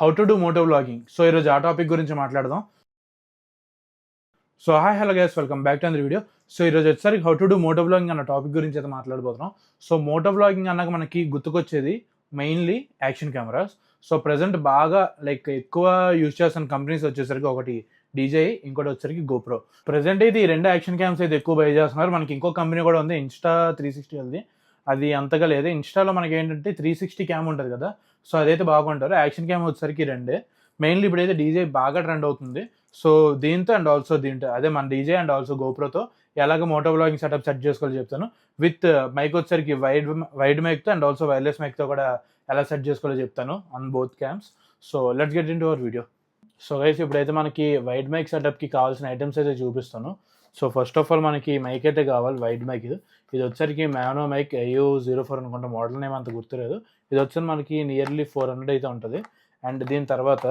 How to do moto vlogging. So ఈరోజు ఆ topic గురించి మాట్లాడదాం. So hi hello guys, welcome back to another video. So ఈరోజు వచ్చేసరికి how to do moto vlogging అన్న topic గురించి అయితే మాట్లాడబోతున్నాం. సో మోటో వ్లాగింగ్ అన్నాక మనకి గుర్తుకొచ్చేది mainly action cameras. So present బాగా ఎక్కువ యూజ్ చేస్తున్న కంపెనీస్ వచ్చేసరికి ఒకటి DJI, ఇంకోటి వచ్చేసరికి GoPro. ప్రజెంట్ అయితే ఈ రెండు యాక్షన్ క్యామ్స్ అయితే ఎక్కువ బై చేస్తున్నారు. మనకి ఇంకో కంపెనీ కూడా ఉంది, Insta360. అది అంతగా లేదు. ఇన్స్టాలో మనకి ఏంటంటే 360 క్యామ్ ఉంటుంది కదా, సో అదైతే బాగుంటారు. యాక్షన్ క్యామ్ వచ్చేసరికి రెండే. మెయిన్లీ ఇప్పుడైతే DJI బాగా ట్రెండ్ అవుతుంది. సో దీంతో అండ్ ఆల్సో దీంతో అదే మన DJI అండ్ ఆల్సో GoProతో ఎలాగ మోటో వ్లాగింగ్ సెటప్ సెట్ చేసుకోవాలో చెప్తాను. విత్ మైక్ వచ్చేసరికి వైడ్ మైక్తో అండ్ ఆల్సో వైర్లెస్ మైక్తో కూడా ఎలా సెట్ చేసుకోవాలో చెప్తాను on both cams. So let's get in to our video. So guys, ఇప్పుడైతే మనకి వైడ్ మైక్ సెటప్కి కావాల్సిన ఐటమ్స్ అయితే చూపిస్తాను. సో ఫస్ట్ ఆఫ్ ఆల్ మనకి మైక్ అయితే కావాలి, వైడ్ మైక్. ఇది వచ్చరికి మానో మైక్ AU04 అనుకుంటా, మోడల్ నేమ్ అంత గుర్తులేదు. ఇది వచ్చి మనకి నియర్లీ 400 అయితే ఉంటుంది. అండ్ దీని తర్వాత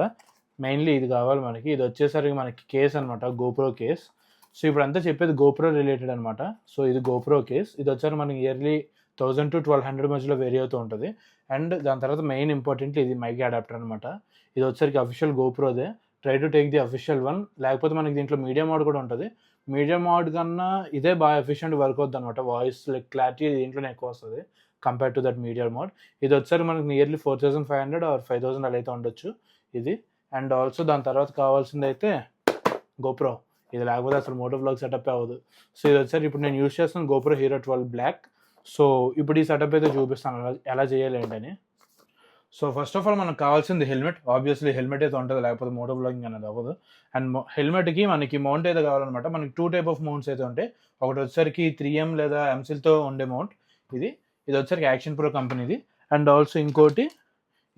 మెయిన్లీ ఇది కావాలి మనకి. ఇది వచ్చేసరికి మనకి కేస్ అనమాట, GoPro కేస్. సో ఇప్పుడు అంతా చెప్పేది GoPro రిలేటెడ్ అనమాట. సో ఇది GoPro కేస్. ఇది వచ్చారు మనకి ఇయర్లీ 1000 to 1200 మధ్యలో వేరీ అవుతూ ఉంటుంది. అండ్ దాని తర్వాత మెయిన్ ఇంపార్టెంట్ ఇది మైక్ అడాప్టర్ అనమాట. ఇది వచ్చరికి అఫీషియల్ GoProదే. Try to take the official one. లేకపోతే మనకి దీంట్లో మీడియా మోడ్ కూడా ఉంటుంది. మీడియా మోడ్ కన్నా ఇదే బాగా ఎఫిషియెంట్ వర్క్ అవుతుంది అనమాట. వాయిస్ క్లారిటీ దీంట్లోనే ఎక్కువ వస్తుంది compare to that media mode. ఇది వచ్చారు మనకి నియర్లీ 4500 ఆర్ 5000 అలా అయితే ఉండొచ్చు ఇది. అండ్ ఆల్సో దాని తర్వాత కావాల్సింది అయితే GoPro. ఇది లేకపోతే అసలు మోటో వ్లాగ్ సెటప్ అవ్వదు. సో ఇది వచ్చారు ఇప్పుడు నేను యూస్ చేస్తాను GoPro Hero 12 Black. సో ఇప్పుడు ఈ సెటప్ అయితే చూపిస్తాను ఎలా చేయాలి ఏంటని. సో ఫస్ట్ ఆఫ్ ఆల్ మనకు కావాల్సింది హెల్మెట్. ఆబ్వియస్లీ హెల్మెట్ అయితే ఉంటుంది, లేకపోతే మోటో వ్లాగింగ్ అనేది అవ్వదు. అండ్ హెల్మెట్కి మనకి మౌంట్ అయితే కావాలన్నమాట. మనకి 2 టైప్ ఆఫ్ మౌంట్స్ అయితే ఉంటాయి. ఒకటి వచ్చేసరికి 3M లేదా MCLతో ఉండే మౌంట్ ఇది. ఇది వచ్చేసరికి యాక్షన్ ప్రో కంపెనీది. అండ్ ఆల్సో ఇంకోటి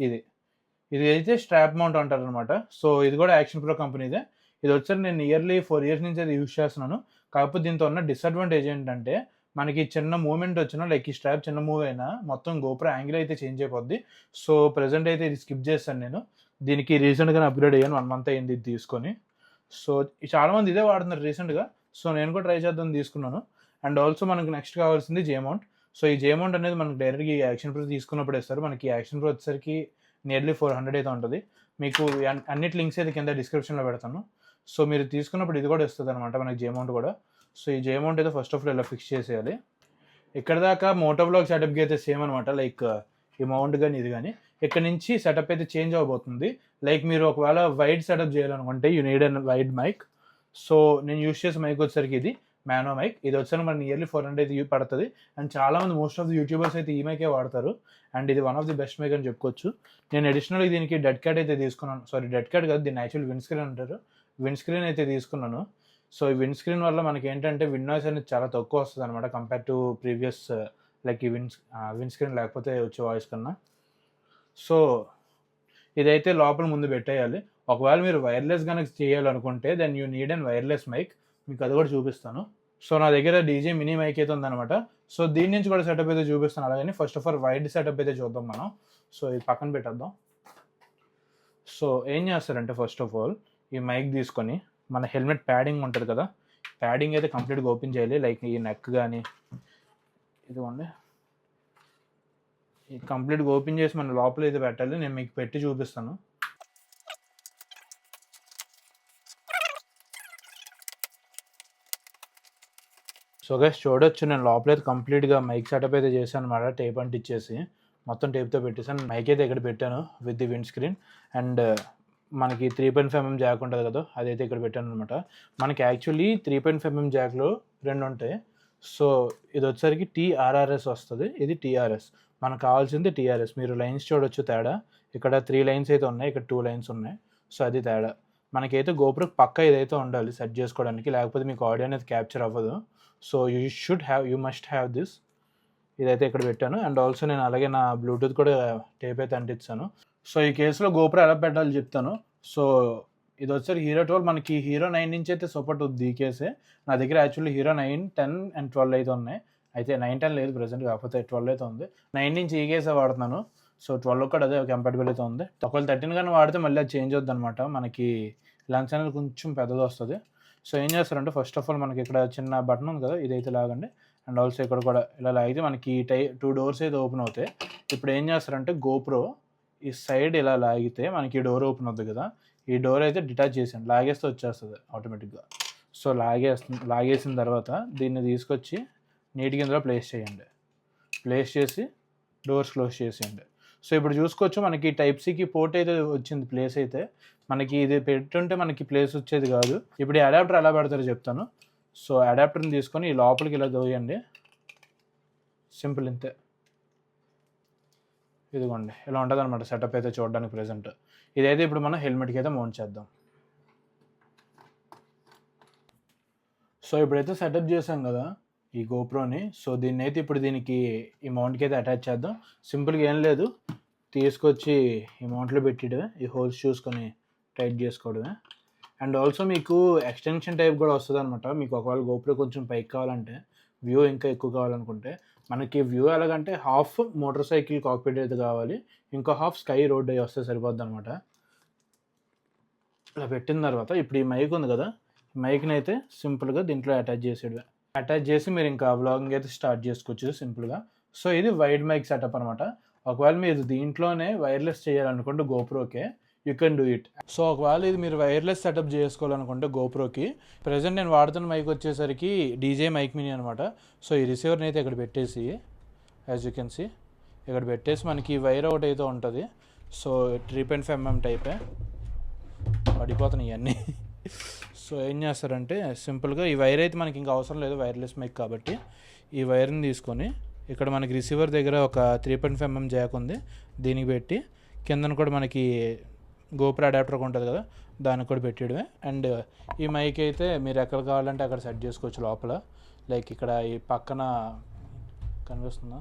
ఇది అయితే స్ట్రాప్ మౌంట్ అంటారు అనమాట. సో ఇది కూడా యాక్షన్ ప్రో కంపెనీదే. ఇది వచ్చారు నేను నియర్లీ 4 years నుంచి అయితే యూజ్ చేస్తున్నాను. కాకపోతే దీంతో ఉన్న డిసడ్వాంటేజ్ ఏంటంటే మనకి చిన్న మూవ్మెంట్ వచ్చినా, ఈ స్ట్రాప్ చిన్న మూవ్ అయినా మొత్తం GoPro యాంగిల్ అయితే చేంజ్ అయిపోద్ది. సో ప్రెజెంట్ అయితే ఇది స్కిప్ చేస్తాను నేను. దీనికి రీసెంట్గానే అప్గ్రేడ్ అయ్యాను, 1 month అయింది ఇది తీసుకొని. సో చాలామంది ఇదే వాడుతున్నారు రీసెంట్గా. సో నేను కూడా ట్రై చేద్దాం తీసుకున్నాను. అండ్ ఆల్సో మనకి నెక్స్ట్ కావాల్సింది J-mount. సో ఈ J-mount అనేది మనకి డైరెక్ట్గా యాక్షన్ ప్రో తీసుకున్నప్పుడు ఇస్తారు. మనకి యాక్షన్ ప్రో వచ్చేసరికి నియర్లీ 400 అయితే ఉంటుంది. మీకు అన్నిటి లింక్స్ అయితే కింద డిస్క్రిప్షన్లో పెడతాను. సో మీరు తీసుకున్నప్పుడు ఇది కూడా ఇస్తుంది అనమాట మనకి J-mount కూడా. సో ఈ J-mount అయితే ఫస్ట్ ఆఫ్ ఆల్ ఇలా ఫిక్స్ చేసేయాలి. ఇక్కడ దాకా మోటో వ్లాగ్ సెటప్కి అయితే సేమ్ అనమాట. ఈ మౌంట్ కానీ ఇది కానీ. ఇక్కడ నుంచి సెటప్ అయితే చేంజ్ అవబోతుంది. మీరు ఒకవేళ వైడ్ సెటప్ చేయాలనుకుంటే you need and wired mic. So నేను యూస్ చేసే మైక్ వచ్చేసరికి ఇది మానో మైక్. ఇది వచ్చాక మనకి నియర్లీ 400 అయితే పడుతుంది. అండ్ చాలామంది మోస్ట్ ఆఫ్ ది యూట్యూబర్స్ అయితే ఈ మైకే వాడతారు. అండ్ ఇది one of the best mic అని చెప్పుకోవచ్చు. నేను అడిషనల్గా దీనికి డెడ్ క్యాట్ అయితే తీసుకున్నాను. సారీ, డెడ్ క్యాట్ కాదు, దీన్ని యాక్చువల్ విండ్ స్క్రీన్ అంటారు. విండ్ స్క్రీన్ అయితే తీసుకున్నాను. సో ఈ విండ్ స్క్రీన్ వల్ల మనకి ఏంటంటే విండ్ నాయిస్ అనేది చాలా తక్కువ వస్తుంది అనమాట కంపేర్ టు ప్రీవియస్ ఈ విండ్ స్క్రీన్ లేకపోతే వచ్చే వాయిస్ కన్నా. సో ఇదైతే లోపల ముందు పెట్టేయాలి. ఒకవేళ మీరు వైర్లెస్ కనుక చేయాలనుకుంటే then you need and wireless mic. మీకు అది కూడా చూపిస్తాను. సో నా దగ్గర DJI మినీ మైక్ అయితే ఉందన్నమాట. సో దీని నుంచి కూడా సెటప్ అయితే చూపిస్తాను. అలాగని first of all wide setup అయితే చూద్దాం మనం. సో ఇది పక్కన పెట్టేద్దాం. సో ఏం చేస్తారంటే ఫస్ట్ ఆఫ్ ఆల్ ఈ మైక్ తీసుకొని మన హెల్మెట్ ప్యాడింగ్ ఉంటుంది కదా, ప్యాడింగ్ అయితే కంప్లీట్గా ఓపెన్ చేయాలి. ఈ నెక్ కానీ ఇదిగోండి, ఇది కంప్లీట్గా ఓపెన్ చేసి మన లోపల అయితే పెట్టాలి. నేను మీకు పెట్టి చూపిస్తాను. సో గైస్ చూడొచ్చు, నేను లోపలైతే కంప్లీట్గా మైక్ సెటప్ అయితే చేశాను అనమాట. టేప్ అంటిచ్చేసి మొత్తం టేప్తో పెట్టేసాను. మైక్ అయితే ఇక్కడ పెట్టాను with the wind screen. And మనకి 3.5mm జాక్ ఉంటుంది కదా, అదైతే ఇక్కడ పెట్టాను అనమాట. మనకి యాక్చువల్లీ 3.5mm జాక్లో 2 ఉంటాయి. సో ఇది వచ్చేసరికి TRRS వస్తుంది, ఇది TRS. మనకు కావాల్సింది TRS. మీరు లైన్స్ చూడొచ్చు తేడా. ఇక్కడ 3 lines అయితే ఉన్నాయి, ఇక్కడ 2 lines ఉన్నాయి. సో అది తేడా. మనకైతే GoPro పక్క ఇదైతే ఉండాలి సెట్ చేసుకోవడానికి, లేకపోతే మీకు ఆడియో అనేది క్యాప్చర్ అవ్వదు. So you must have this. ఇదైతే ఇక్కడ పెట్టాను. అండ్ ఆల్సో నేను అలాగే నా బ్లూటూత్ కూడా టేప్ అయితే అంటించాను. సో ఈ కేసులో GoPro ఎలా పెట్టాలో చెప్తాను. సో ఇది వచ్చారు Hero 12. మనకి Hero 9 నుంచి అయితే సపోర్ట్ అవుతుంది ఈ కేసే. నా దగ్గర యాక్చువల్లీ Hero 9, 10 and 12 అయితే ఉన్నాయి. అయితే 9, 10 లేదు ప్రజెంట్, కాకపోతే 12 అయితే ఉంది. 9 నుంచి ఈ కేసే వాడుతున్నాను. సో 12 కూడా అదే కంపాటబుల్ అయితే ఉంది. ఒకవేళ 13 కానీ వాడితే మళ్ళీ అది చేంజ్ అవుతుంది అనమాట. మనకి లెన్స్ అనేది కొంచెం పెద్దది వస్తుంది. సో ఏం చేస్తారంటే ఫస్ట్ ఆఫ్ ఆల్ మనకి ఇక్కడ చిన్న బటన్ ఉంది కదా, ఇదైతే లాగండి. అండ్ ఆల్సో ఇక్కడ కూడా ఇలా లాగితే మనకి 2 doors అయితే ఓపెన్ అవుతాయి. ఇప్పుడు ఏం చేస్తారంటే GoPro ఈ సైడ్ ఇలా లాగితే మనకి ఈ డోర్ ఓపెన్ అవుతుంది కదా, ఈ డోర్ అయితే డిటాచ్ చేసాను, లాగేస్తే వచ్చేస్తుంది ఆటోమేటిక్గా. సో లాగేసిన తర్వాత దీన్ని తీసుకొచ్చి నీట్గా ఇందులో ప్లేస్ చేయండి. ప్లేస్ చేసి డోర్స్ క్లోజ్ చేసేయండి. సో ఇప్పుడు చూసుకోవచ్చు మనకి టైప్ సికి పోర్ట్ అయితే వచ్చింది, ప్లేస్ అయితే. మనకి ఇది పెట్టుంటే మనకి ప్లేస్ వచ్చేది కాదు. ఇప్పుడు ఈ అడాప్టర్ ఎలా పెడతారో చెప్తాను. సో అడాప్టర్ని తీసుకొని ఈ లోపలికి ఇలా దోయండి, సింపుల్ ఇంతే. ఇదిగోండి ఇలా ఉంటుంది అనమాట సెటప్ అయితే చూడడానికి ప్రెజెంట్. ఇదైతే ఇప్పుడు మనం హెల్మెట్కి అయితే మౌంట్ చేద్దాం. సో ఇప్పుడైతే సెటప్ చేసాం కదా ఈ గోప్రోని. సో దీన్ని అయితే ఇప్పుడు దీనికి ఈ మౌంట్కి అయితే అటాచ్ చేద్దాం. సింపుల్గా ఏం లేదు, తీసుకొచ్చి ఈ మౌంట్లో పెట్టడమే, ఈ హోల్స్ చూసుకొని టైట్ చేసుకోవడమే. అండ్ ఆల్సో మీకు ఎక్స్టెన్షన్ టైప్ కూడా వస్తుంది అనమాట. మీకు ఒకవేళ గోప్రో కొంచెం పైకి కావాలంటే, వ్యూ ఇంకా ఎక్కువ కావాలనుకుంటే, మనకి వ్యూ ఎలాగంటే హాఫ్ మోటార్ సైకిల్ కాక్పిట్ అయితే కావాలి, ఇంకో హాఫ్ స్కై రోడ్ అయ్యి వస్తే సరిపోద్ది అనమాట. ఇలా పెట్టిన తర్వాత ఇప్పుడు ఈ మైక్ ఉంది కదా, మైక్ని అయితే సింపుల్గా దీంట్లో అటాచ్ చేసేయడమే. అటాచ్ చేసి మీరు ఇంకా వ్లాగింగ్ అయితే స్టార్ట్ చేసుకోవచ్చు సింపుల్గా. సో ఇది వైడ్ మైక్ సెటప్ అనమాట. ఒకవేళ మీరు దీంట్లోనే వైర్లెస్ చేయాలనుకుంటే గోప్రోకే, you can do it. So ఒకవేళ ఇది మీరు వైర్లెస్ సెటప్ చేసుకోవాలనుకుంటే గోప్రోకి, ప్రజెంట్ నేను వాడుతున్న మైక్ వచ్చేసరికి డీజే మైక్ మినీ అనమాట. సో ఈ రిసీవర్ని అయితే ఇక్కడ పెట్టేసి, యాజ్ యూ కెన్ సీ ఇక్కడ పెట్టేసి మనకి వైర్ అవుట్ అయితే ఉంటుంది. సో 3.5 mm టైపే, పడిపోతున్నాయి ఇవన్నీ. సో ఏం చేస్తారంటే సింపుల్గా ఈ వైర్ అయితే మనకి ఇంకా అవసరం లేదు, వైర్లెస్ మైక్ కాబట్టి. ఈ వైర్ని తీసుకొని ఇక్కడ మనకి రిసీవర్ దగ్గర ఒక 3.5 mm జాక్ ఉంది, దీనికి పెట్టి కిందన కూడా మనకి గోప్రో అడాప్టర్ ఉంటుంది కదా, దానికి కూడా పెట్టేయడమే. అండ్ ఈ మైక్ అయితే మీరు ఎక్కడ కావాలంటే అక్కడ సెట్ చేసుకోవచ్చు లోపల. లైక్ ఇక్కడ ఈ పక్కన కనిపిస్తుందా,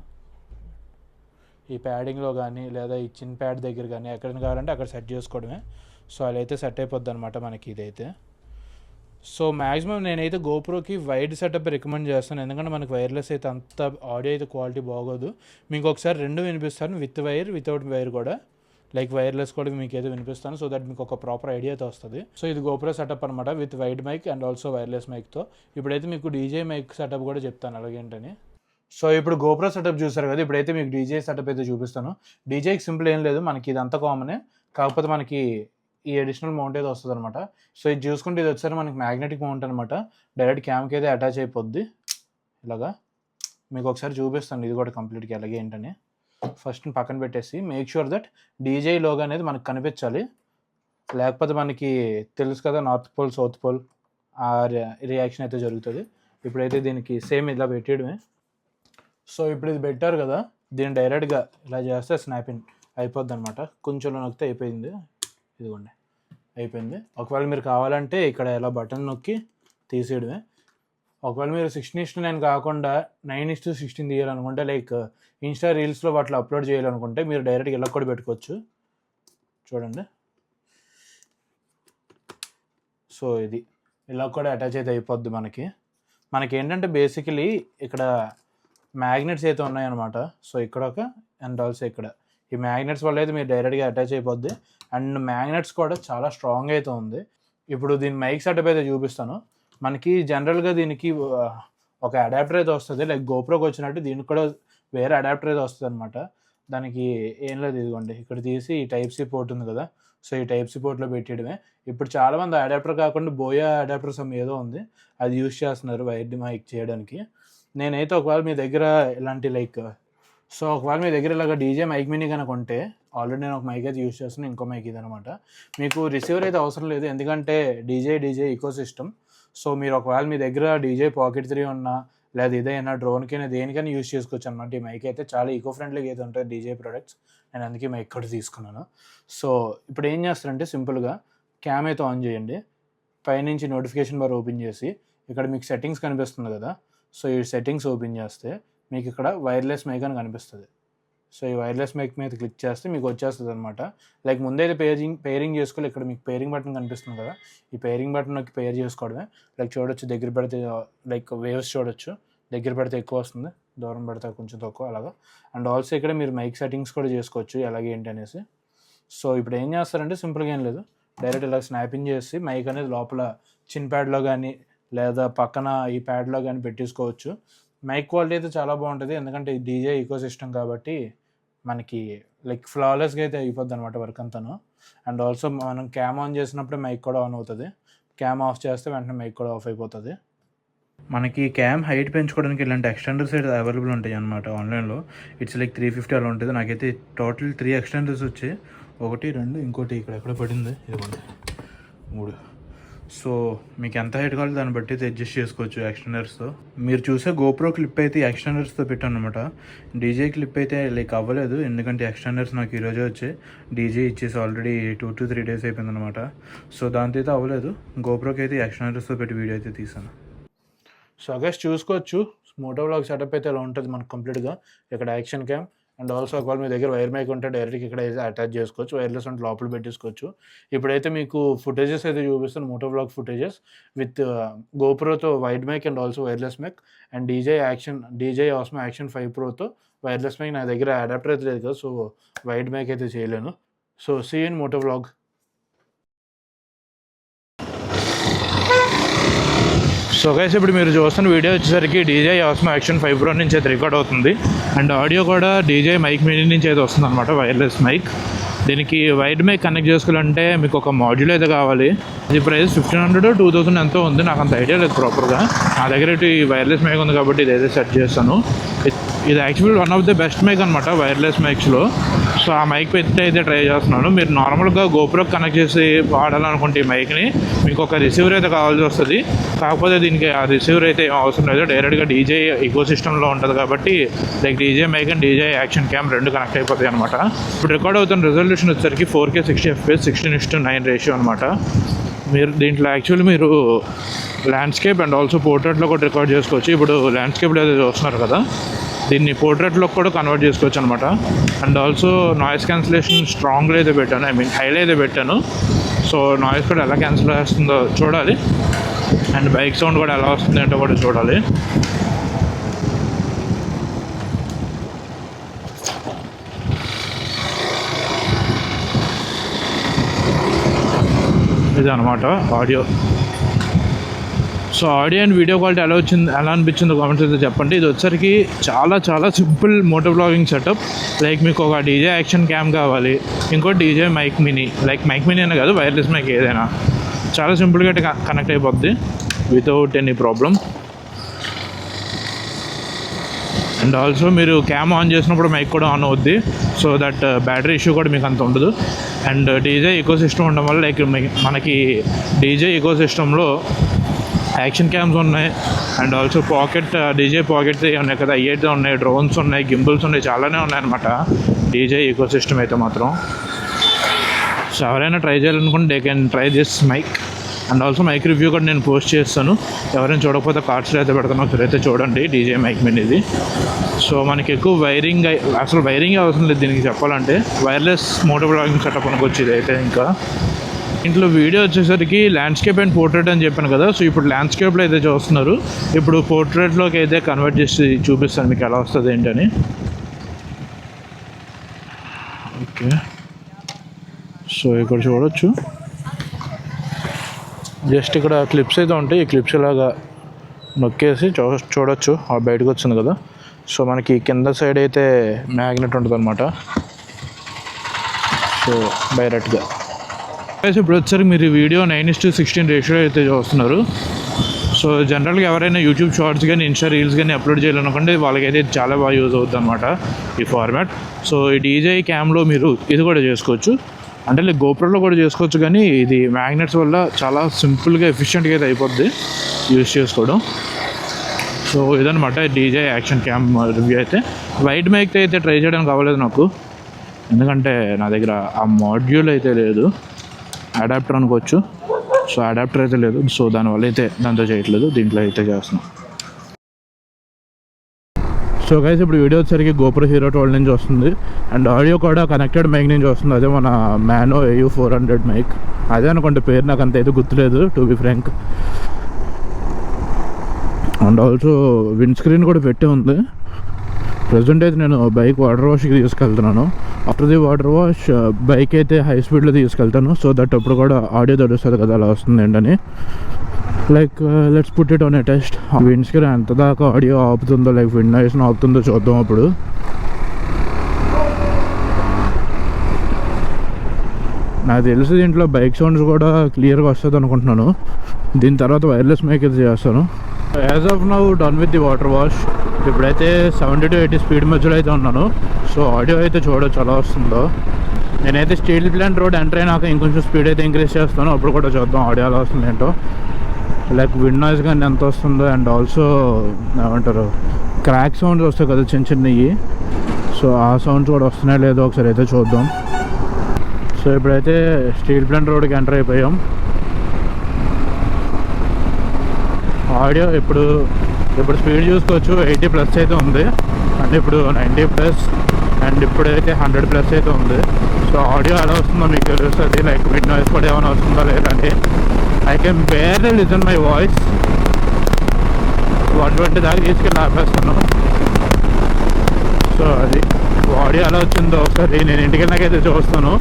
ఈ ప్యాడింగ్లో కానీ లేదా ఈ చిన్ ప్యాడ్ దగ్గర కానీ ఎక్కడ కావాలంటే అక్కడ సెట్ చేసుకోవడమే. సో అలా అయితే సెట్ అయిపోద్ది అనమాట మనకి ఇదైతే. సో మ్యాక్సిమం నేనైతే గోప్రోకి వైడ్ సెటప్ రికమెండ్ చేస్తాను, ఎందుకంటే మనకి వైర్లెస్ అయితే అంత ఆడియో అయితే క్వాలిటీ బాగోదు. మీకు ఒకసారి రెండు వినిపిస్తాను, విత్ వైర్ వితౌట్ వైర్ కూడా, లైక్ వైర్లెస్ కూడా మీకు అయితే వినిపిస్తాను, సో దట్ మీకు ఒక ప్రాపర్ ఐడియా అయితే వస్తుంది. సో ఇది గోప్రో సెటప్ అనమాట, with wide mic and also wireless మైక్తో. ఇప్పుడైతే మీకు డీజే మైక్ సెటప్ కూడా చెప్తాను అలాగేంటని. సో ఇప్పుడు గోప్రో సెటప్ చూసారు కదా, ఇప్పుడైతే మీకు డీజే సెటప్ అయితే చూపిస్తాను. డీజేకి సింపుల్ ఏం లేదు, మనకి ఇదంతా కామనే, కాకపోతే మనకి ఈ అడిషనల్ మౌంట్ అయితే వస్తుంది అనమాట. సో ఇది చూసుకుంటే ఇది వచ్చారు మనకి మ్యాగ్నెటిక్ మౌంట్ అనమాట, డైరెక్ట్ క్యామ్కి అయితే అటాచ్ అయిపోద్ది ఇలాగా. మీకు ఒకసారి చూపిస్తాను ఇది కూడా కంప్లీట్గా ఎలాగే ఏంటని. ఫస్ట్ పక్కన పెట్టేసి make sure that DJ logo అనేది మనకు కనిపించాలి, లేకపోతే మనకి తెలుసు కదా నార్త్ పోల్ సౌత్ పోల్ ఆ రియాక్షన్ అయితే జరుగుతుంది. ఇప్పుడైతే దీనికి సేమ్ ఇలా పెట్టేయడమే. సో ఇప్పుడు ఇది పెట్టారు కదా, దీన్ని డైరెక్ట్గా ఇలా చేస్తే స్నాపింగ్ అయిపోద్ది అనమాట. కొంచెం నొక్కితే అయిపోయింది, ఇదిగోండి అయిపోయింది. ఒకవేళ మీరు కావాలంటే ఇక్కడ ఇలా బటన్ నొక్కి తీసేయడమే. ఒకవేళ మీరు 16:9 కాకుండా 9:16 తీయాలనుకుంటే, లైక్ ఇన్స్టా రీల్స్లో వాటిలో అప్లోడ్ చేయాలనుకుంటే మీరు డైరెక్ట్గా ఇలా కూడా పెట్టుకోవచ్చు. చూడండి, సో ఇది ఇలా కూడా అటాచ్ అయితే అయిపోద్ది మనకి ఏంటంటే బేసికలీ ఇక్కడ మ్యాగ్నెట్స్ అయితే ఉన్నాయన్నమాట. సో ఇక్కడ ఒక అండ్ ఆల్సో ఇక్కడ ఈ మ్యాగ్నెట్స్ వల్ల అయితే మీరు డైరెక్ట్గా అటాచ్ అయిపోద్ది. అండ్ మ్యాగ్నెట్స్ కూడా చాలా స్ట్రాంగ్ అయితే ఉంది. ఇప్పుడు దీని మైక్ సెటప్ అయితే చూపిస్తాను. మనకి జనరల్గా దీనికి ఒక అడాప్టర్ అయితే వస్తుంది, లైక్ గోప్రోకి వచ్చినట్టు దీనికి కూడా వేరే అడాప్టర్ అయితే వస్తుంది అనమాట. దానికి ఏం లేదు, ఇదిగోండి ఇక్కడ తీసి ఈ టైప్ సి పోర్ట్ ఉంది కదా, సో ఈ టైప్ సి పోర్ట్లో పెట్టేయడమే. ఇప్పుడు చాలామంది అడాప్టర్ కాకుండా బోయా అడాప్టర్ సమ్ ఏదో ఉంది, అది యూజ్ చేస్తున్నారు వైర్డ్ మైక్ చేయడానికి. నేనైతే ఒకవేళ మీ దగ్గర ఇలాంటి ఒకవేళ మీ దగ్గర ఇలాగ డీజే మైక్ మినీ కనుక ఉంటే, ఆల్రెడీ నేను ఒక మైక్ అయితే యూజ్ చేస్తున్నాను, ఇంకో మైక్ ఇది అనమాట. మీకు రిసీవర్ అయితే అవసరం లేదు, ఎందుకంటే డీజే ఈకో సిస్టమ్. సో మీరు ఒకవేళ మీ దగ్గర డీజే పాకెట్ 3 ఉన్నా, లేదా ఇదైనా డ్రోన్కైనా దేనికైనా యూజ్ చేసుకోవచ్చు అనమాట. ఈ మైక్ అయితే చాలా ఈకో ఫ్రెండ్లీగా అయితే ఉంటుంది డీజే ప్రొడక్ట్స్. నేను అందుకే మైక్ కూడా తీసుకున్నాను. సో ఇప్పుడు ఏం చేస్తారంటే సింపుల్గా క్యామ్ అయితే ఆన్ చేయండి, పైనుంచి నోటిఫికేషన్ బార్ ఓపెన్ చేసి ఇక్కడ మీకు సెట్టింగ్స్ కనిపిస్తుంది కదా, సో ఈ సెట్టింగ్స్ ఓపెన్ చేస్తే మీకు ఇక్కడ వైర్లెస్ మైక్ అని కనిపిస్తుంది. సో ఈ వైర్లెస్ మైక్ మీద క్లిక్ చేస్తే మీకు వచ్చేస్తుంది అనమాట. లైక్ ముందైతే పేరింగ్ చేసుకోవాలి, ఇక్కడ మీకు పేరింగ్ బటన్ కనిపిస్తుంది కదా, ఈ పేరింగ్ బటన్కి పేర్ చేసుకోవడమే. లైక్ చూడొచ్చు, దగ్గర పెడితే లైక్ వేవ్స్ చూడొచ్చు, దగ్గర పెడితే ఎక్కువ వస్తుంది, దూరం పెడితే కొంచెం తక్కువ అలాగా. అండ్ ఆల్సో ఇక్కడ మీరు మైక్ సెట్టింగ్స్ కూడా చేసుకోవచ్చు ఎలాగే ఏంటి అనేసి. సో ఇప్పుడు ఏం చేస్తారంటే సింపుల్గా ఏం లేదు, డైరెక్ట్ ఇలా స్నాపింగ్ చేసి మైక్ అనేది లోపల చిన్ ప్యాడ్లో కానీ లేదా పక్కన ఈ ప్యాడ్లో కానీ పెట్టేసుకోవచ్చు. మైక్ క్వాలిటీ అయితే చాలా బాగుంటుంది, ఎందుకంటే డీజే ఈకో సిస్టమ్ కాబట్టి మనకి లైక్ ఫ్లాలెస్గా అయితే అయిపోద్ది అనమాట వర్క్ అంతాను. అండ్ ఆల్సో మనం క్యామ్ ఆన్ చేసినప్పుడే మైక్ కూడా ఆన్ అవుతుంది, క్యామ్ ఆఫ్ చేస్తే వెంటనే మైక్ కూడా ఆఫ్ అయిపోతుంది. మనకి క్యామ్ హైట్ పెంచుకోవడానికి ఇలాంటి ఎక్స్టెండర్స్ అయితే అవైలబుల్ ఉంటాయి అనమాట ఆన్లైన్లో. ఇట్స్ లైక్ 350 అలా ఉంటుంది. నాకైతే టోటల్ 3 ఎక్స్టెండర్స్ వచ్చాయి, 1, 2, ఇంకోటి ఇక్కడ ఎక్కడ పడింది, ఇదిగోండి 3. సో మీకు ఎంత హైట్ కావాలో దాన్ని బట్టి అయితే అడ్జస్ట్ చేసుకోవచ్చు ఎక్స్టెండర్స్తో. మీరు చూసే గోప్రో క్లిప్ అయితే ఎక్స్టెండర్స్తో పెట్టాను అనమాట. డీజే క్లిప్ అయితే లైక్ అవ్వలేదు, ఎందుకంటే ఎక్స్టెండర్స్ నాకు ఈరోజే వచ్చాయి. డీజే ఇచ్చేసి ఆల్రెడీ 2 to 3 days అయిపోయింది అనమాట. సో దాంతో అయితే అవ్వలేదు. గోప్రోకి అయితే ఎక్స్టెండర్స్తో పెట్టి వీడియో అయితే తీసాను. సో గైస్ చూసుకోవచ్చు మోటో వ్లాగ్ సెటప్ అయితే ఇలా ఉంటుంది మనకు కంప్లీట్గా. ఇక్కడ యాక్షన్ క్యామ్ అండ్ ఆల్సో ఒకవేళ మీ దగ్గర వైర్ మైక్ ఉంటే డైరెక్ట్గా ఇక్కడ అయితే అటాచ్ చేసుకోవచ్చు, వైర్లెస్ అంటే లోపల పెట్టేసుకోవచ్చు. ఇప్పుడైతే మీకు ఫుటేజెస్ అయితే చూపిస్తాను, మోటో వ్లాగ్ ఫుటేజెస్ విత్ గోప్రోతో wide mic and also wireless mic and DJI Osmo action 5 Proతో వైర్లెస్ మైక్. నా దగ్గర అడాప్టర్ అయితే లేదు కదా, సో వైడ్ మైక్ అయితే చేయలేను. So see in moto vlog. So guys ఇప్పుడు మీరు చూస్తున్న వీడియో వచ్చేసరికి డీజే ఆస్మో యాక్షన్ 5 Pro నుంచి అయితే రికార్డ్ అవుతుంది. అండ్ ఆడియో కూడా డీజే మైక్ మినీ నుంచి అయితే వస్తుంది అనమాట, వైర్లెస్ మైక్. దీనికి వైడ్ మైక్ కనెక్ట్ చేసుకోవాలంటే మీకు ఒక మాడ్యూల్ అయితే కావాలి. ఇది ప్రైస్ 1500 2000 ఎంతో ఉంది, నాకు అంత ఐడియా లేదు ప్రాపర్గా. నా దగ్గర ఇటు ఈ వైర్లెస్ మైక్ ఉంది కాబట్టి ఇదైతే సెట్ చేస్తాను. ఇది actually one of the best mic అనమాట వైర్లెస్ మైక్స్లో. సో ఆ మైక్ పెట్టి అయితే ట్రై చేస్తున్నాను. మీరు నార్మల్గా గోప్రోకి కనెక్ట్ చేసి వాడాలనుకుంటే ఈ మైక్ని మీకు ఒక రిసీవర్ అయితే కావాల్సి వస్తుంది. కాకపోతే దీనికి ఆ రిసీవర్ అయితే ఏం అవసరం లేదు, డైరెక్ట్గా డీజే ఈకో సిస్టంలో ఉంటుంది కాబట్టి like DJI mic and DJI action cam రెండు కనెక్ట్ అయిపోతాయి అనమాట. ఇప్పుడు రికార్డ్ అవుతున్న రెజల్యూషన్ వచ్చేసరికి 4K 60 FPS 16:9 రేషియో అనమాట. మీరు దీంట్లో యాక్చువల్లీ మీరు ల్యాండ్స్కేప్ అండ్ ఆల్సో పోర్ట్రేట్లో కూడా రికార్డ్ చేసుకోవచ్చు. ఇప్పుడు ల్యాండ్స్కేప్లో అయితే చూస్తున్నారు కదా, దీన్ని పోర్ట్రేట్లో కూడా కన్వర్ట్ చేసుకోవచ్చు అనమాట. అండ్ ఆల్సో నాయిస్ క్యాన్సిలేషన్ స్ట్రాంగ్లో అయితే పెట్టాను, హైలో అయితే పెట్టాను. సో నాయిస్ కూడా ఎలా క్యాన్సిల్ చేస్తుందో చూడాలి, అండ్ బైక్ సౌండ్ కూడా ఎలా వస్తుంది అంటే కూడా చూడాలి. ఇది అనమాట audio. So audio and video quality ఎలా అనిపించిందో కామెంట్స్ అయితే చెప్పండి. ఇది వచ్చరికి చాలా simple moto vlogging setup. Like మీకు ఒక డీజే యాక్షన్ క్యామ్ కావాలి, ఇంకో DJI mic mini, like mic mini అనే కాదు వైర్లెస్ మైక్ ఏదైనా చాలా సింపుల్గా కనెక్ట్ అయిపోద్ది without any problem. And also మీరు క్యామ్ ఆన్ చేసినప్పుడు మైక్ కూడా ఆన్ అవుద్ది, సో దట్ బ్యాటరీ ఇష్యూ కూడా మీకు అంత ఉండదు. అండ్ డీజే ఈకో సిస్టమ్ ఉండడం వల్ల లైక్ మనకి డీజే ఈకో సిస్టంలో యాక్షన్ క్యామ్స్ ఉన్నాయి అండ్ ఆల్సో డీజే పాకెట్ ఉన్నాయి కదా, అయ్యేతే ఉన్నాయి, డ్రోన్స్ ఉన్నాయి, గింబుల్స్ ఉన్నాయి, చాలానే ఉన్నాయన్నమాట డీజే ఈకో సిస్టమ్ అయితే మాత్రం. సో ఎవరైనా ట్రై చేయాలనుకుంటే they can try this mic. And also mic review కూడా నేను పోస్ట్ చేస్తాను, ఎవరైనా చూడకపోతే కార్డ్స్లో అయితే పెడతాను, ఒకసారి అయితే చూడండి డీజే మైక్ మినీది. సో మనకి ఎక్కువ వైరింగ్ అవసరం లేదు దీనికి చెప్పాలంటే, వైర్లెస్ మోటో వ్లాగింగ్ సెటప్ అనుకోవచ్చు ఇది అయితే. ఇంకా ఇంట్లో వీడియో వచ్చేసరికి ల్యాండ్స్కేప్ అండ్ పోర్ట్రేట్ అని చెప్పాను కదా, సో ఇప్పుడు ల్యాండ్స్కేప్లో అయితే చూస్తున్నారు, ఇప్పుడు పోర్ట్రేట్లోకి అయితే కన్వర్ట్ చేసి చూపిస్తాను మీకు ఎలా వస్తుంది ఏంటని. ఓకే, సో ఇక్కడ చూడొచ్చు, జస్ట్ ఇక్కడ క్లిప్స్ అయితే ఉంటాయి, ఈ క్లిప్స్ ఇలాగా నొక్కేసి చూడొచ్చు బయటకు వచ్చింది కదా. సో మనకి కింద సైడ్ అయితే మ్యాగ్నెట్ ఉంటుంది అనమాట, సో డైరెక్ట్గా. ఇప్పుడు వచ్చేసరికి మీరు వీడియో 9:16 రేషియో అయితే చూస్తున్నారు. సో జనరల్గా ఎవరైనా యూట్యూబ్ షార్ట్స్ కానీ ఇన్స్టా రీల్స్ కానీ అప్లోడ్ చేయాలనుకుంటే వాళ్ళకైతే చాలా బాగా యూజ్ అవుతుంది అనమాట ఈ ఫార్మాట్. సో ఈ డీజే క్యామ్లో మీరు ఇది కూడా చేసుకోవచ్చు, అంటే లైక్ గోప్రోలో కూడా చేసుకోవచ్చు, కానీ ఇది మ్యాగ్నెట్స్ వల్ల చాలా సింపుల్గా ఎఫిషియెంట్గా అయితే అయిపోద్ది యూజ్ చేసుకోవడం. సో ఇదనమాట డీజే యాక్షన్ క్యామ్ రివ్యూ అయితే. వైడ్ మైక్ అయితే ట్రై చేయడానికి అవ్వలేదు నాకు, ఎందుకంటే నా దగ్గర ఆ మాడ్యూల్ అయితే లేదు, అడాప్టర్ అనుకోవచ్చు. సో అడాప్టర్ అయితే లేదు, సో దానివల్ల అయితే దాంతో చేయట్లేదు, దీంట్లో అయితే చేస్తున్నాం. సో గైస్ ఇప్పుడు వీడియో వచ్చేసరికి గోప్రో హీరో 12 నుంచి వస్తుంది, అండ్ ఆడియో కూడా కనెక్టెడ్ మైక్ నుంచి వస్తుంది. అదే మన మ్యానో AU 400 మైక్, అదే అనుకుంటే పేరు నాకు అంత అయితే గుర్తులేదు to be frank. And also wind screen కూడా పెట్టి ఉంది. ప్రజెంట్ అయితే నేను బైక్ వాటర్ వాష్కి తీసుకెళ్తున్నాను. After the water wash bike అయితే హై స్పీడ్లో తీసుకెళ్తాను, సో దట్ అప్పుడు కూడా ఆడియో తెలుస్తుంది కదా అలా వస్తుంది ఏంటని. Like let's put it on a test. Wind screen ఎంత దాకా ఆడియో ఆపుతుందో, లైక్ విండ్ నాయిస్ని ఆపుతుందో చూద్దాం అప్పుడు. నాకు తెలిసి దీంట్లో బైక్ సౌండ్స్ కూడా క్లియర్గా వస్తుంది అనుకుంటున్నాను. దీని తర్వాత వైర్లెస్ మైక్ అయితే చేస్తాను. As of now done with the water wash. ఇప్పుడైతే 70 to 80 స్పీడ్ మధ్యలో అయితే ఉన్నాను. సో ఆడియో అయితే చూడవచ్చు ఎలా వస్తుందో. నేనైతే స్టీల్ ప్లాంట్ రోడ్ ఎంటర్ అయినాక ఇంకొంచెం స్పీడ్ అయితే ఇంక్రీజ్ చేస్తాను. అప్పుడు కూడా చూద్దాం ఆడియో ఎలా వస్తుంది ఏంటో. లైక్ విండ్ నాయిస్ కానీ ఎంత వస్తుందో అండ్ ఆల్సో ఏమంటారు క్రాక్ సౌండ్స్ వస్తాయి కదా చిన్న చిన్నవి. సో ఆ సౌండ్స్ కూడా వస్తున్నాయో లేదో ఒకసారి అయితే చూద్దాం. సో ఇప్పుడైతే స్టీల్ ప్లాంట్ రోడ్కి ఎంటర్ అయిపోయాం. ఆడియో ఇప్పుడు స్పీడ్ చూసుకోవచ్చు 80+ అయితే ఉంది. అంటే ఇప్పుడు 90+ అండ్ ఇప్పుడైతే 100+ అయితే ఉంది. సో ఆడియో ఎలా వస్తుందో మీకు తెలుస్తుంది. లైక్ విండ్ నాయిస్ కూడా ఏమైనా వస్తుందో లేదండి. I can barely listen my voice. 120 దాకా తీసుకెళ్ళి ఆపేస్తున్నాను. సో అది ఆడియో ఎలా వచ్చిందో ఒకసారి నేను ఇంటికి వెళ్ళినాకైతే చూస్తాను.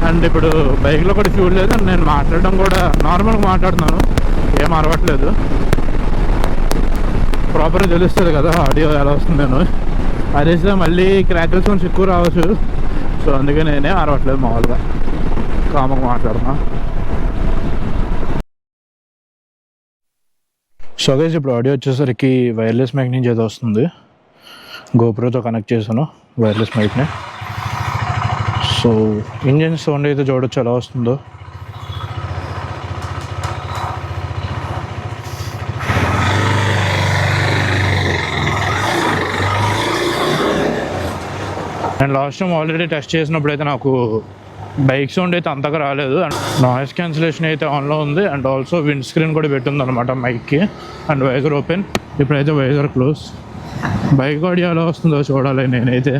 అండ్ ఇప్పుడు బైక్లో కూడా ఫ్యూల్ లేదు. నేను మాట్లాడడం కూడా నార్మల్గా మాట్లాడుతున్నాను, ఏం అరవట్లేదు. ప్రాపర్గా తెలుస్తుంది కదా ఆడియో ఎలా వస్తుందేనో. అదేస్తే మళ్ళీ క్రాకల్ సౌండ్స్ ఎక్కువ రావచ్చు. సో అందుకే నేనే అరవట్లేదు, మామూలుగా కామగా మాట్లాడుతున్నా. సో గైస్ ఇప్పుడు ఆడియో వచ్చేసరికి వైర్లెస్ మైక్ నుంచి ఏదో వస్తుంది. గోప్రోతో కనెక్ట్ చేశాను వైర్లెస్ మైక్ని. సో ఇంజన్ సౌండ్ అయితే చూడొచ్చు ఎలా వస్తుందో. నేను లాస్ట్ టైం ఆల్రెడీ టెస్ట్ చేసినప్పుడు అయితే నాకు బైక్ సౌండ్ అయితే అంతగా రాలేదు. అండ్ నాయిస్ క్యాన్సిలేషన్ అయితే ఆన్లో ఉంది. అండ్ ఆల్సో విండ్ స్క్రీన్ కూడా పెట్టింది అనమాట మైక్కి. And visor open. ఇప్పుడైతే వైజర్ క్లోజ్. బైక్ ఆడియో ఎలా వస్తుందో చూడాలి నేనైతే.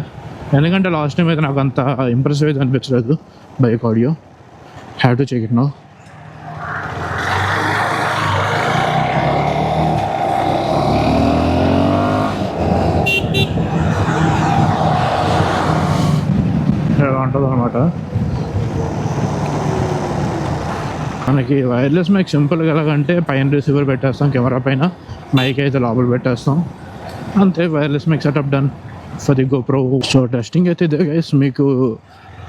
ఎందుకంటే లాస్ట్ టైం అయితే నాకు అంత ఇంప్రెసివ్ అయితే అనిపించలేదు bike audio. Have to check it now. ఎలా ఉంటుంది అనమాట. మనకి వైర్లెస్ మైక్ సింపుల్గా ఎలాగంటే పైన రిసీవర్ పెట్టేస్తాం కెమెరా పైన, మైక్ అయితే లోపల పెట్టేస్తాం అంతే. Wireless mic setup done for the GoPro. So testing అయితే ఇదే గైస్. మీకు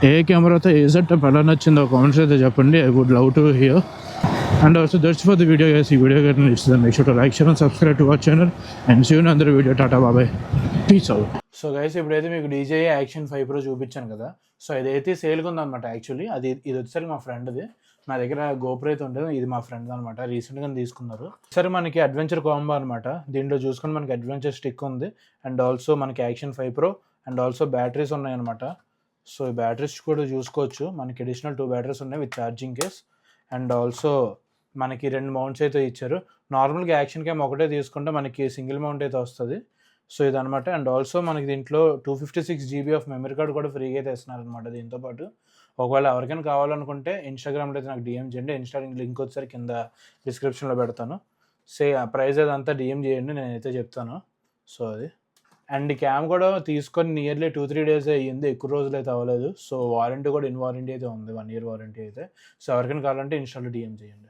ఏ కెమెరాతో ఏ సెటప్ ఎలా నచ్చిందో కామెంట్స్ అయితే చెప్పండి. I would love to hear. And also that's for the video guys. ఈ వీడియో కానీ ఇస్తుంది make sure to like, share and subscribe to our channel and see you in other video. Tata bye bye, peace out. So guys ఇప్పుడైతే మీకు DJI action 5 Pro చూపించాను కదా. So ఇదైతే సేల్గా ఉందన్నమాట. Actually ఇది వచ్చేసరికి మా ఫ్రెండ్ది. నా దగ్గర గోప్రో అయితే ఉండదు, ఇది మా ఫ్రెండ్ అనమాట. రీసెంట్గా తీసుకున్నారు. సరే మనకి అడ్వెంచర్ కాంబో అనమాట. దీంట్లో చూసుకొని మనకి అడ్వెంచర్ స్టిక్ ఉంది అండ్ ఆల్సో మనకి action 5 Pro and also batteries ఉన్నాయన్నమాట. సో ఈ బ్యాటరీస్ కూడా చూసుకోవచ్చు. మనకి అడిషనల్ 2 బ్యాటరీస్ ఉన్నాయి with charging case. And also మనకి 2 మౌంట్స్ అయితే ఇచ్చారు. నార్మల్గా యాక్షన్ క్యామ్ ఒకటే తీసుకుంటే మనకి సింగిల్ మౌంట్ అయితే వస్తుంది. సో ఇదనమాట. అండ్ ఆల్సో మనకి దీంట్లో 256 GB ఆఫ్ మెమరీ కార్డ్ కూడా ఫ్రీగా అయితే ఇస్తున్నారు అనమాట దీంతో పాటు. ఒకవేళ ఎవరికైనా కావాలనుకుంటే ఇన్స్టాగ్రామ్లో అయితే నాకు DM చేయండి. ఇన్స్టాగ్రామ్ లింక్ వచ్చేసరి కింద డిస్క్రిప్షన్లో పెడతాను. ప్రైస్ అదంతా DM చేయండి, నేనైతే చెప్తాను. సో అది. అండ్ క్యామ్ కూడా తీసుకొని నియర్లీ 2-3 days అయ్యింది, ఎక్కువ రోజులు అయితే అవ్వలేదు. సో వారంటీ కూడా ఇన్ వారంటీ అయితే ఉంది, 1 year వారంటీ అయితే. సో ఎవరికైనా కావాలంటే ఇన్స్టాలో DM చేయండి.